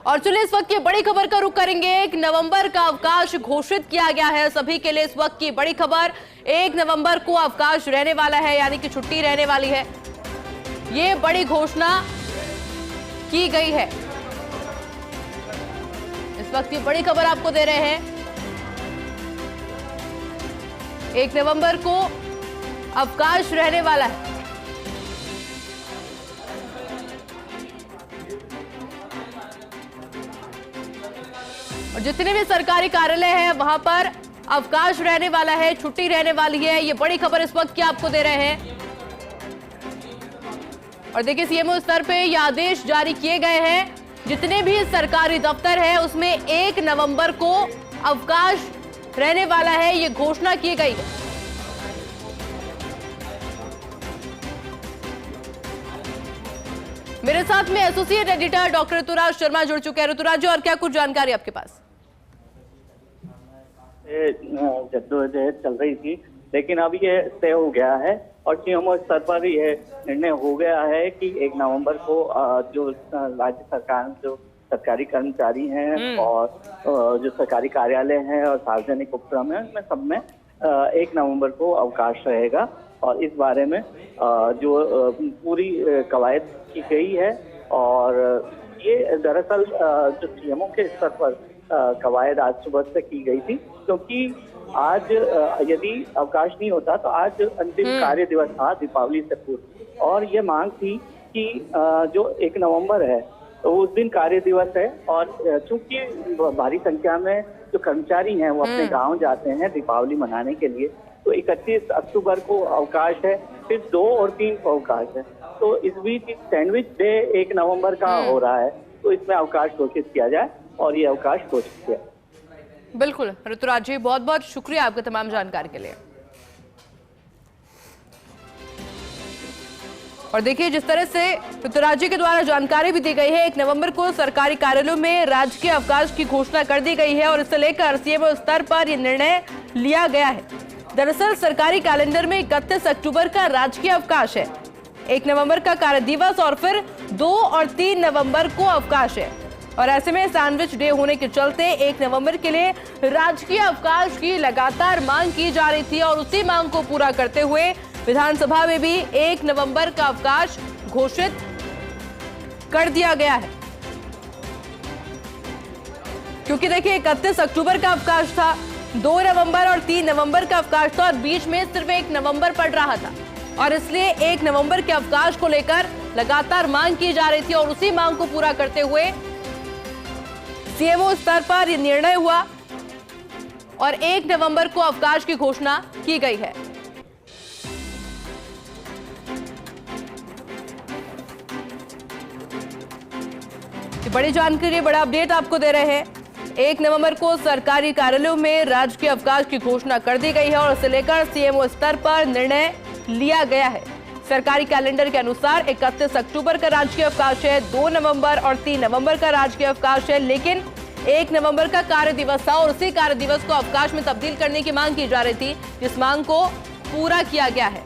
और चलिए इस वक्त की बड़ी खबर का रुख करेंगे। 1 नवंबर का अवकाश घोषित किया गया है सभी के लिए। इस वक्त की बड़ी खबर, 1 नवंबर को अवकाश रहने वाला है, यानी कि छुट्टी रहने वाली है। ये बड़ी घोषणा की गई है। इस वक्त की बड़ी खबर आपको दे रहे हैं। 1 नवंबर को अवकाश रहने वाला है। और जितने भी सरकारी कार्यालय हैं वहां पर अवकाश रहने वाला है, छुट्टी रहने वाली है। ये बड़ी खबर इस वक्त की आपको दे रहे हैं। और देखिए सीएमओ स्तर पे ये आदेश जारी किए गए हैं। जितने भी सरकारी दफ्तर है उसमें 1 नवंबर को अवकाश रहने वाला है, ये घोषणा की गई है। मेरे साथ में associate editor doctor Rituraj Sharma जुड़ चुके हैं। ऋतुराज जी, और क्या कुछ जानकारी आपके पास? जद्दोजहद चल रही थी, लेकिन अब ये तय हो गया है और सीएमओ स्तर पर यह निर्णय हो गया है कि 1 नवंबर को जो राज्य सरकार, जो सरकारी कर्मचारी हैं और जो सरकारी कार्यालय हैं और सार्वजनिक उपक्रम है, उनमें सब में 1 नवंबर को अवकाश रहेगा। और इस बारे में जो पूरी कवायद की गई है। और ये दरअसल जो सीएमओ के स्तर पर कवायद आज सुबह से की गई थी, क्योंकि आज यदि अवकाश नहीं होता तो आज अंतिम कार्य दिवस था दीपावली से पूर्व। और ये मांग थी कि जो 1 नवंबर है तो उस दिन कार्य दिवस है, और चूंकि भारी संख्या में जो कर्मचारी हैं वो अपने गांव जाते हैं दीपावली मनाने के लिए, तो 31 अक्टूबर को अवकाश है, फिर 2 और 3 को अवकाश है। तो इस बीच सैंडविच डे 1 नवंबर का हो रहा है, तो इसमें अवकाश घोषित किया जाए और ये अवकाश घोषित किया। बिल्कुल ऋतुराज जी, बहुत बहुत शुक्रिया आपके तमाम जानकारी के लिए। और देखिए जिस तरह से ऋतुराज जी के द्वारा जानकारी भी दी गई है, 1 नवंबर को सरकारी कार्यालयों में राजकीय अवकाश की घोषणा कर दी गई है और इससे लेकर सीएमओ स्तर पर यह निर्णय लिया गया है। दरअसल सरकारी कैलेंडर में 31 अक्टूबर का राजकीय अवकाश है, 1 नवंबर का कार्य दिवस और फिर 2 और 3 नवंबर को अवकाश है। और ऐसे में सैंडविच डे होने के चलते 1 नवंबर के लिए राजकीय अवकाश की लगातार मांग की जा रही थी और उसी मांग को पूरा करते हुए विधानसभा में भी 1 नवंबर का अवकाश घोषित कर दिया गया है। क्योंकि देखिए 31 अक्टूबर का अवकाश था, 2 नवंबर और 3 नवंबर का अवकाश था और बीच में सिर्फ 1 नवंबर पड़ रहा था, और इसलिए 1 नवंबर के अवकाश को लेकर लगातार मांग की जा रही थी और उसी मांग को पूरा करते हुए सीएमओ स्तर पर यह निर्णय हुआ और 1 नवंबर को अवकाश की घोषणा की गई है। बड़ी जानकारी, बड़ा अपडेट आपको दे रहे हैं। 1 नवंबर को सरकारी कार्यालयों में राजकीय अवकाश की घोषणा कर दी गई है और इसे लेकर सीएमओ स्तर पर निर्णय लिया गया है। सरकारी कैलेंडर के अनुसार 31 अक्टूबर का राजकीय अवकाश है, 2 नवंबर और 3 नवंबर का राजकीय अवकाश है, लेकिन 1 नवंबर का कार्य दिवस था और उसी कार्य दिवस को अवकाश में तब्दील करने की मांग की जा रही थी, जिस मांग को पूरा किया गया है।